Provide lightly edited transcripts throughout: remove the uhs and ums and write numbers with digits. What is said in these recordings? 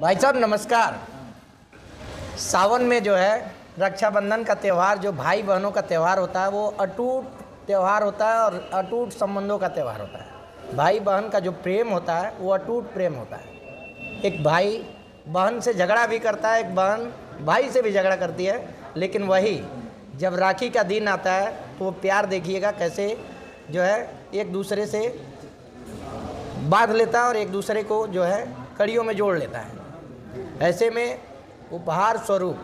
भाई साहब नमस्कार। सावन में जो है रक्षाबंधन का त्यौहार, जो भाई बहनों का त्यौहार होता है, वो अटूट त्यौहार होता है और अटूट संबंधों का त्यौहार होता है। भाई बहन का जो प्रेम होता है वो अटूट प्रेम होता है। एक भाई बहन से झगड़ा भी करता है, एक बहन भाई से भी झगड़ा करती है, लेकिन वही जब राखी का दिन आता है तो वो प्यार देखिएगा कैसे जो है एक दूसरे से बांध लेता है और एक दूसरे को जो है कड़ियों में जोड़ लेता है। ऐसे में उपहार स्वरूप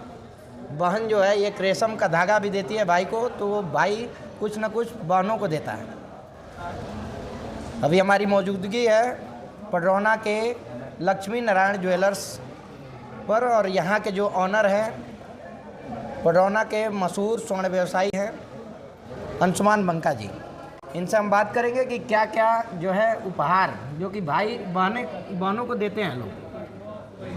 बहन जो है एक रेशम का धागा भी देती है भाई को, तो वो भाई कुछ न कुछ बहनों को देता है। अभी हमारी मौजूदगी है पडरौना के लक्ष्मी नारायण ज्वेलर्स पर, और यहाँ के जो ऑनर हैं पडरौना के मशहूर स्वर्ण व्यवसायी हैं अंशुमान बंका जी। इनसे हम बात करेंगे कि क्या क्या जो है उपहार जो कि भाई बहनों को देते हैं लोग,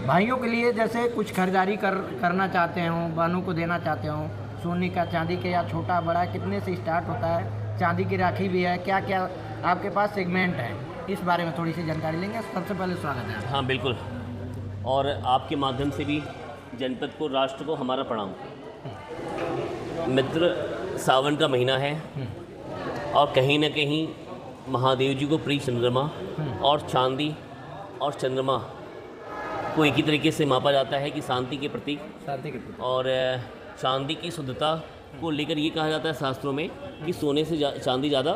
भाइयों के लिए जैसे कुछ खरीदारी करना चाहते हों, बहनों को देना चाहते हों, सोने का चांदी के या छोटा बड़ा कितने से स्टार्ट होता है, चांदी की राखी भी है, क्या क्या आपके पास सेगमेंट है, इस बारे में थोड़ी सी जानकारी लेंगे। सबसे पहले स्वागत है। हाँ बिल्कुल, और आपके माध्यम से भी जनपद को, राष्ट्र को हमारा प्रणाम। मित्र, सावन का महीना है और कहीं न कहीं महादेव जी को प्रिय चंद्रमा और चांदी और चंद्रमा को एक ही तरीके से मापा जाता है कि शांति के प्रतीक, और चांदी की शुद्धता को लेकर ये कहा जाता है शास्त्रों में कि सोने से चांदी ज़्यादा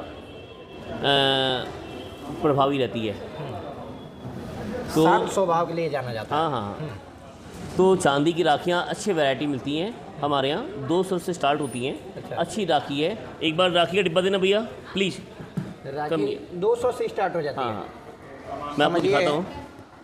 प्रभावी रहती है। तो शांत स्वभाव के लिए जाना जाता है। हाँ। तो चांदी की राखियाँ अच्छी वैरायटी मिलती हैं हमारे यहाँ, 200 से स्टार्ट होती हैं। अच्छा। अच्छी राखी है। एक बार राखी का डिब्बा देना भैया प्लीज़। राखी 200 से स्टार्ट हो जाती है। हाँ, मैं आपको दिखाता हूँ।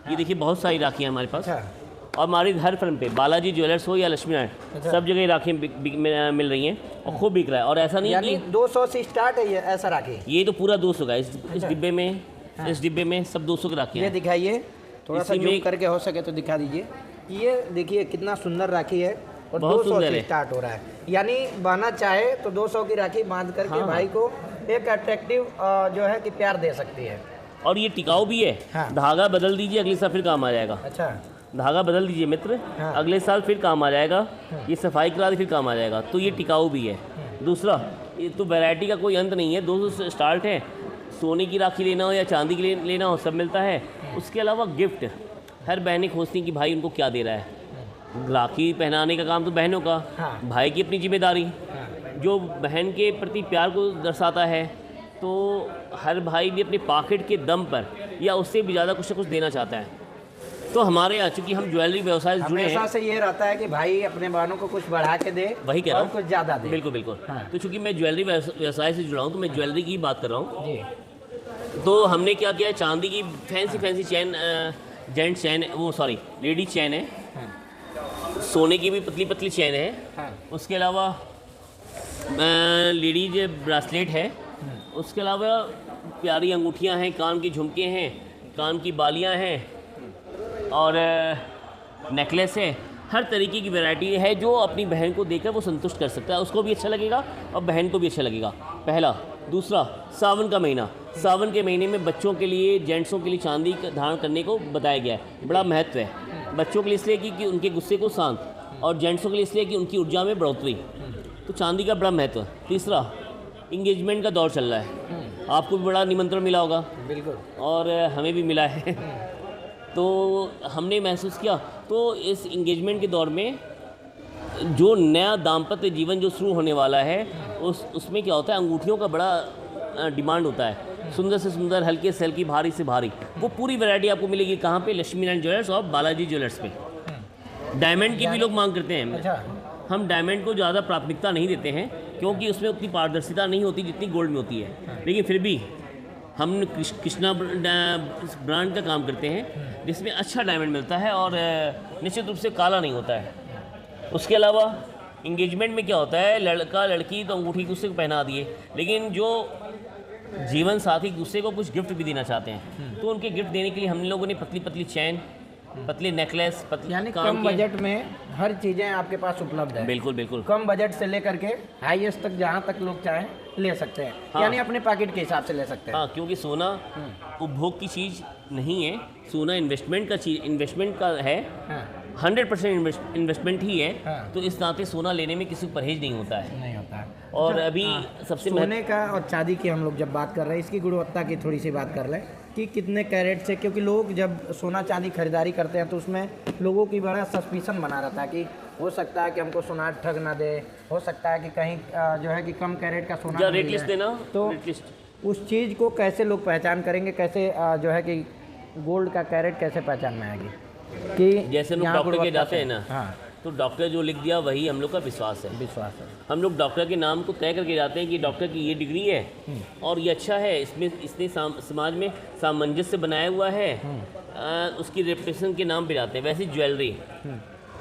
ये देखिए बहुत सारी राखियाँ हमारे पास। अच्छा। और हमारी हर फर्म पे, बालाजी ज्वेलर्स हो या लक्ष्मी नारायण, अच्छा, सब जगह राखियाँ मिल रही हैं और खूब बिक रहा है। और ऐसा नहीं है कि 200 से स्टार्ट है ये ऐसा राखी, ये तो पूरा 200 का इस डिब्बे में। हाँ। इस डिब्बे में सब 200 की राखियाँ। ये दिखाइए थोड़ा सा जूम करके, हो सके तो दिखा दीजिए। ये देखिए कितना सुंदर राखी है और 200 से स्टार्ट हो रहा है। यानी बहना चाहे तो 200 की राखी बांध करके हाँ, भाई को एक अट्रैक्टिव जो है कि प्यार दे सकती है। और ये टिकाऊ भी है। हाँ। धागा बदल दीजिए, अगले साल फिर काम आ जाएगा। अच्छा, धागा बदल दीजिए मित्र। हाँ। अगले साल फिर काम आ जाएगा। हाँ। ये सफाई करा दी फिर काम आ जाएगा। तो ये टिकाऊ भी है। हाँ। दूसरा, ये तो वैरायटी का कोई अंत नहीं है, 200 से स्टार्ट है। सोने की राखी लेना हो या चांदी की लेना हो, सब मिलता है। उसके अलावा गिफ्ट, हर बहनें खोजती हैं कि भाई उनको क्या दे रहा है। राखी पहनाने का काम तो बहनों का। हाँ। भाई की अपनी जिम्मेदारी। हाँ। जो बहन के प्रति प्यार को दर्शाता है, तो हर भाई भी अपने पॉकेट के दम पर या उससे भी ज़्यादा कुछ न कुछ देना चाहता है। तो हमारे यहाँ चूँकि हम ज्वेलरी व्यवसाय से जुड़े हैं, हमेशा से ये रहता है कि भाई अपने बहनों को कुछ बढ़ा के दे, वही कह रहा हूँ, कुछ ज़्यादा दे। बिल्कुल बिल्कुल। हाँ। तो चूँकि मैं ज्वेलरी व्यवसाय से जुड़ा हूँ तो मैं ज्वेलरी की बात कर रहा हूँ जी। तो हमने क्या किया, चांदी की फैंसी चैन, जेंट्स चैन, वो सॉरी लेडीज चैन है। हाँ। सोने की भी पतली पतली चैन है। हाँ। उसके अलावा लेडीज ब्रासलेट है। उसके अलावा प्यारी अंगूठियां हैं, कान के झुमके हैं, कान की बालियां हैं और नेकलेस है। हर तरीके की वैरायटी है जो अपनी बहन को देकर वो संतुष्ट कर सकता है, उसको भी अच्छा लगेगा और बहन को भी अच्छा लगेगा। पहला। दूसरा, सावन का महीना, सावन के महीने में बच्चों के लिए, जेंट्सों के लिए चांदी धारण करने को बताया गया है। बड़ा महत्व है बच्चों के लिए इसलिए कि उनके गुस्से को शांत, और जेंट्सों के लिए इसलिए कि उनकी ऊर्जा में बढ़ोतरी। तो चांदी का बड़ा महत्व। तीसरा, इंगेजमेंट का दौर चल रहा है, आपको भी बड़ा निमंत्रण मिला होगा। बिल्कुल। और हमें भी मिला है। तो हमने महसूस किया, तो इस इंगेजमेंट के दौर में जो नया दाम्पत्य जीवन जो शुरू होने वाला है, उसमें क्या होता है, अंगूठियों का बड़ा डिमांड होता है। सुंदर से सुंदर, हल्के से हल्की, भारी से भारी, वो पूरी वैरायटी आपको मिलेगी। कहाँ पे? लक्ष्मी नारायण ज्वेलर्स और बालाजी ज्वेलर्स पे। डायमंड की भी लोग मांग करते हैं। अच्छा। हम डायमंड को ज़्यादा प्राथमिकता नहीं देते हैं क्योंकि उसमें उतनी पारदर्शिता नहीं होती जितनी गोल्ड में होती है। लेकिन फिर भी हम कृष्णा ब्रांड का काम करते हैं जिसमें अच्छा डायमंड मिलता है और निश्चित रूप से काला नहीं होता है। उसके अलावा इंगेजमेंट में क्या होता है, लड़का लड़की तो अंगूठी दूसरे को पहना दिए, लेकिन जो जीवन साथी दूसरे को कुछ गिफ्ट भी देना चाहते हैं, तो उनके गिफ्ट देने के लिए हम लोगों ने पतली पतली चैन पतले नेकलेस, पतले यानी काम कम के। बजट में हर चीज़ें आपके पास उपलब्ध है। बिल्कुल बिल्कुल। कम बजट से लेकर के हाईएस्ट तक जहाँ तक लोग चाहें ले सकते हैं। हाँ। यानी अपने पॉकेट के हिसाब से ले सकते हैं। हाँ, क्योंकि सोना उपभोग की चीज़ नहीं है, सोना इन्वेस्टमेंट का चीज़, इन्वेस्टमेंट का है। हाँ 100% इन्वेस्टमेंट ही है। हाँ। तो इस नाते सोना लेने में किसी को परहेज नहीं होता है। नहीं होता है। और अच्छा, अभी सबसे सोने का और चांदी की हम लोग जब बात कर रहे हैं, इसकी गुणवत्ता की थोड़ी सी बात कर लें कि कितने कैरेट से, क्योंकि लोग जब सोना चांदी खरीदारी करते हैं तो उसमें लोगों की बड़ा सस्पिशन बना रहता है कि हो सकता है कि हमको सोनार ठग ना दे, हो सकता है कि कहीं जो है कि कम कैरेट का सोना क्या ना रेट मिल लिस्ट जाए। देना, तो रेट लिस्ट। उस चीज़ को कैसे लोग पहचान करेंगे, कैसे जो है कि गोल्ड का कैरेट कैसे पहचान में आएगी कि जैसे लोग यहाँ डॉक्टर के गुणवत्ता जाते से- हैं ना, हाँ तो डॉक्टर जो लिख दिया वही हम लोग का विश्वास है। विश्वास है। हम लोग डॉक्टर के नाम को तय करके जाते हैं कि डॉक्टर की ये डिग्री है और ये अच्छा है, इसमें इसने समाज में सामंजस्य बनाया हुआ है, उसकी रेपुटेशन के नाम पे जाते हैं। वैसे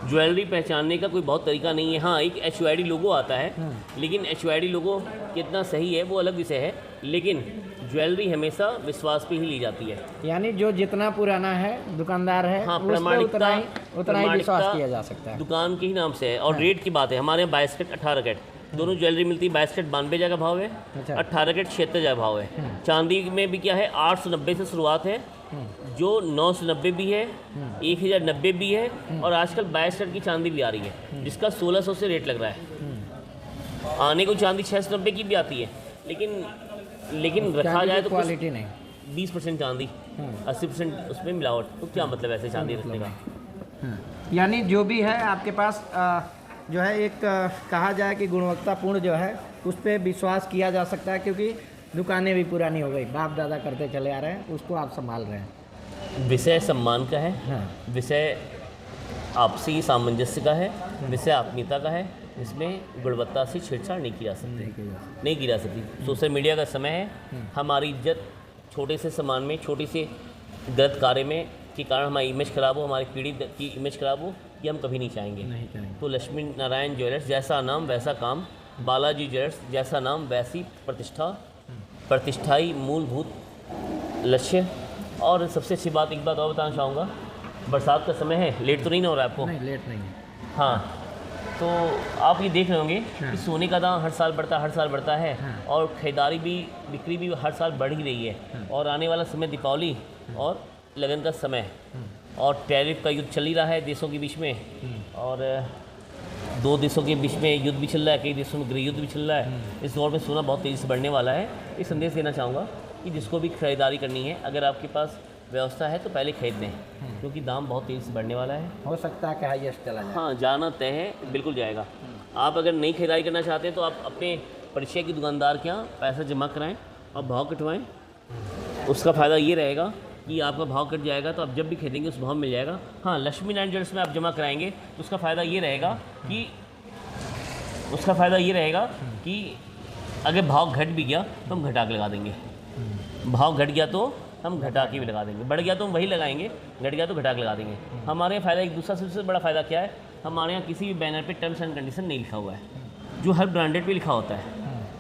ज्वेलरी पहचानने का कोई बहुत तरीका नहीं है। हाँ, एक HYD लोगो आता है, लेकिन HYD लोगो कितना सही है वो अलग विषय है, लेकिन ज्वेलरी हमेशा विश्वास पे ही ली जाती है। यानी जो जितना पुराना है दुकानदार है हाँ, उस पे उतना ही प्रामाणिकता विश्वास किया जा सकता है। दुकान के ही नाम से है। और रेट की बात है, हमारे यहाँ 22 कैरेट 18 कैरेट दोनों ज्वेलरी मिलती है। 22 कैरेट 92 का भाव है, अच्छा। 18 कैरेट 76 भाव है। चांदी में भी क्या है, 890 से शुरुआत है, जो 990 भी है, 1090 भी है, और आजकल 22 कैरेट की चांदी भी आ रही है जिसका 1600 से रेट लग रहा है। आने को चांदी 690 की भी आती है, लेकिन रखा जाए तो कुछ क्वालिटी नहीं। 20% चांदी, 80% उसमें मिलावट, तो क्या मतलब ऐसे चांदी रखने का। यानी जो भी है आपके पास जो है एक कहा जाए कि गुणवत्तापूर्ण जो है उस पर विश्वास किया जा सकता है, क्योंकि दुकानें भी पुरानी हो गई, बाप दादा करते चले आ रहे हैं, उसको आप संभाल रहे हैं। विषय सम्मान का है, हाँ विषय आपसी सामंजस्य का है, विषय आत्मीयता का है। इसमें गुणवत्ता से छेड़छाड़ नहीं की जा सकती, नहीं की जा सकती। सोशल मीडिया का समय है, हमारी इज्जत छोटे से सामान में, छोटे से गलत कार्य में के कारण हमारी इमेज खराब हो, हमारी पीढ़ी की इमेज खराब हो, ये हम कभी नहीं चाहेंगे। नहीं करेंगे। तो लक्ष्मी नारायण ज्वेलर्स जैसा नाम वैसा काम, बालाजी ज्वेलर्स जैसा नाम वैसी प्रतिष्ठा, प्रतिष्ठाई मूलभूत लक्ष्य। और सबसे अच्छी बात, एक बात और बताना चाहूँगा, बरसात का समय है, लेट तो नहीं ना हो रहा है आपको? नहीं लेट नहीं है। हाँ, तो आप ये देख रहे होंगे कि सोने का दाम हर साल बढ़ता है, और खरीदारी भी, बिक्री भी हर साल बढ़ ही रही है। और आने वाला समय दीपावली और लगन का समय, और टैरिफ का युद्ध चल ही रहा है देशों के बीच में, और दो देशों के बीच में युद्ध भी चल रहा है, कई देशों में गृह युद्ध भी चल रहा है। इस दौर में सोना बहुत तेज़ी से बढ़ने वाला है। ये संदेश देना चाहूँगा कि जिसको भी खरीदारी करनी है, अगर आपके पास व्यवस्था है तो पहले खरीद लें, क्योंकि दाम बहुत तेज़ी से बढ़ने वाला है। हो सकता है कि हाईएस्ट चला जाए। हाँ, जाना तय है, बिल्कुल जाएगा। आप अगर नई खरीदारी करना चाहते हैं तो आप अपने परिचय के दुकानदार के यहाँ पैसा जमा कराएं और भाव कटवाएं। उसका फ़ायदा ये रहेगा कि आपका भाव कट जाएगा, तो आप जब भी खरीदेंगे उस भाव में मिल जाएगा। हाँ, लक्ष्मी नारायण ज्वेलर्स में आप जमा कराएंगे तो उसका फ़ायदा ये रहेगा कि अगर भाव घट भी गया तो हम घटा के लगा देंगे। भाव घट गया तो हम घटा के भी लगा देंगे, बढ़ गया तो हम वही लगाएंगे, घट गया तो घटा के लगा देंगे। हमारे यहाँ फ़ायदा, एक दूसरा सबसे बड़ा फ़ायदा क्या है, हमारे यहाँ किसी भी बैनर पे टर्म्स एंड कंडीशन नहीं लिखा हुआ है, जो हर ब्रांडेड पे लिखा होता है,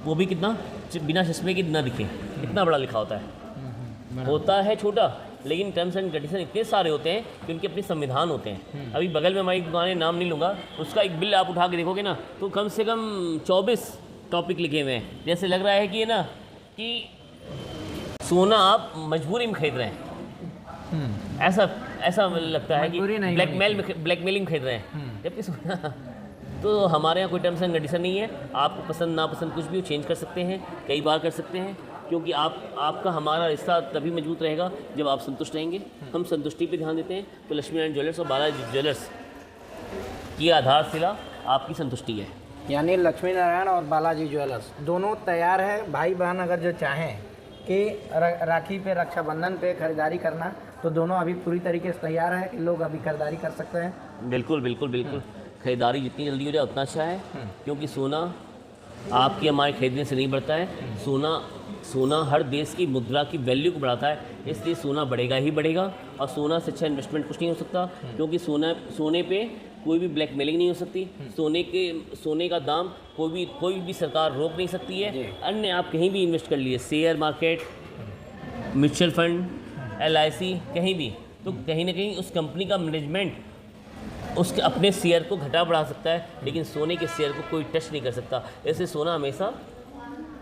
वो भी कितना बिना चश्मे के ना दिखे, इतना बड़ा लिखा होता है। होता है छोटा, लेकिन टर्म्स एंड कंडीशन इतने सारे होते हैं कि उनके अपने संविधान होते हैं। अभी बगल में हमारी दुकान है, नाम नहीं लूँगा, उसका एक बिल आप उठा के देखोगे ना, तो कम से कम 24 टॉपिक लिखे हुए हैं। जैसे लग रहा है कि कि सोना आप मजबूरी में खरीद रहे हैं, ऐसा लगता है कि ब्लैकमेलिंग खरीद रहे हैं, जबकि सोना तो हमारे यहाँ कोई टर्म्स एंड कंडीशन नहीं है। आपको पसंद नापसंद कुछ भी हो, चेंज कर सकते हैं, कई बार कर सकते हैं, क्योंकि आपका हमारा रिश्ता तभी मजबूत रहेगा जब आप संतुष्ट रहेंगे। हम संतुष्टि पे ध्यान देते हैं, तो लक्ष्मी नारायण ज्वेलर्स और बालाजी ज्वेलर्स की आधारशिला आपकी संतुष्टि है। यानी लक्ष्मी नारायण और बालाजी ज्वेलर्स दोनों तैयार है, भाई बहन अगर जो चाहें कि राखी पे, रक्षाबंधन पे खरीदारी करना, तो दोनों अभी पूरी तरीके से तैयार है कि लोग अभी खरीदारी कर सकते हैं। बिल्कुल बिल्कुल बिल्कुल, खरीदारी जितनी जल्दी हो जाए उतना अच्छा है, क्योंकि सोना आपकी हमारे खरीदने से नहीं बढ़ता है। सोना हर देश की मुद्रा की वैल्यू को बढ़ाता है, इसलिए सोना बढ़ेगा ही बढ़ेगा। और सोना से अच्छा इन्वेस्टमेंट कुछ नहीं हो सकता, क्योंकि सोने पे कोई भी ब्लैकमेलिंग नहीं हो सकती। सोने का दाम कोई भी सरकार रोक नहीं सकती है। अन्य आप कहीं भी इन्वेस्ट कर लीजिए, share market, mutual fund, LIC, कहीं भी तो कहीं ना कहीं उस कंपनी का मैनेजमेंट उसके अपने शेयर को घटा बढ़ा सकता है, लेकिन सोने के शेयर को कोई टच नहीं कर सकता। ऐसे सोना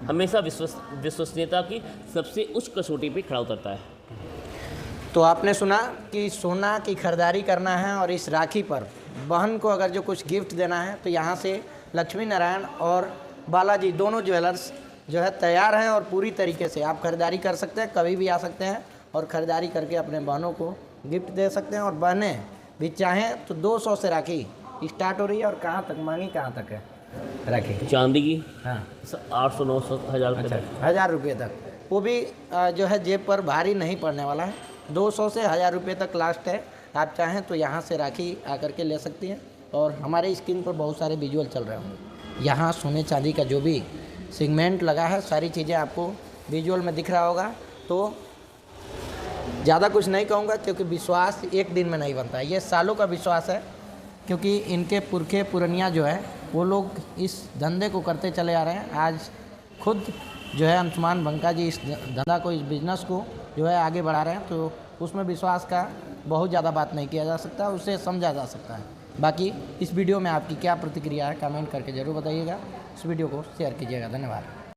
हमेशा विश्वसनीयता की सबसे उच्च कसौटी पे खड़ा उतरता है। तो आपने सुना कि सोना की खरीदारी करना है और इस राखी पर बहन को अगर जो कुछ गिफ्ट देना है तो यहाँ से लक्ष्मी नारायण और बालाजी दोनों ज्वेलर्स जो है तैयार हैं और पूरी तरीके से आप खरीदारी कर सकते हैं, कभी भी आ सकते हैं और ख़रीदारी करके अपने बहनों को गिफ्ट दे सकते हैं। और बहनें भी चाहें तो 200 से राखी स्टार्ट हो रही है। और कहाँ तक मांगी, कहाँ तक है राखी? चांदी की हाँ 800 900 1000 रुपये तक। 1000 रुपये तक, वो भी जो है जेब पर भारी नहीं पड़ने वाला है। 200 से 1000 रुपये तक लास्ट है। आप चाहें तो यहाँ से राखी आकर के ले सकती हैं। और हमारे स्क्रीन पर बहुत सारे विजुअल चल रहे होंगे। यहाँ सोने चांदी का जो भी सेगमेंट लगा है, सारी चीज़ें आपको विजुअल में दिख रहा होगा। तो ज़्यादा कुछ नहीं कहूँगा, क्योंकि विश्वास एक दिन में नहीं बनता है, ये सालों का विश्वास है। क्योंकि इनके पुरखे पुरनिया जो है वो लोग इस धंधे को करते चले आ रहे हैं। आज खुद जो है अंशुमान बंका जी इस धंधा को, इस बिज़नेस को जो है आगे बढ़ा रहे हैं। तो उसमें विश्वास का बहुत ज़्यादा बात नहीं किया जा सकता, उसे समझा जा सकता है। बाकी इस वीडियो में आपकी क्या प्रतिक्रिया है कमेंट करके ज़रूर बताइएगा। इस वीडियो को शेयर कीजिएगा। धन्यवाद।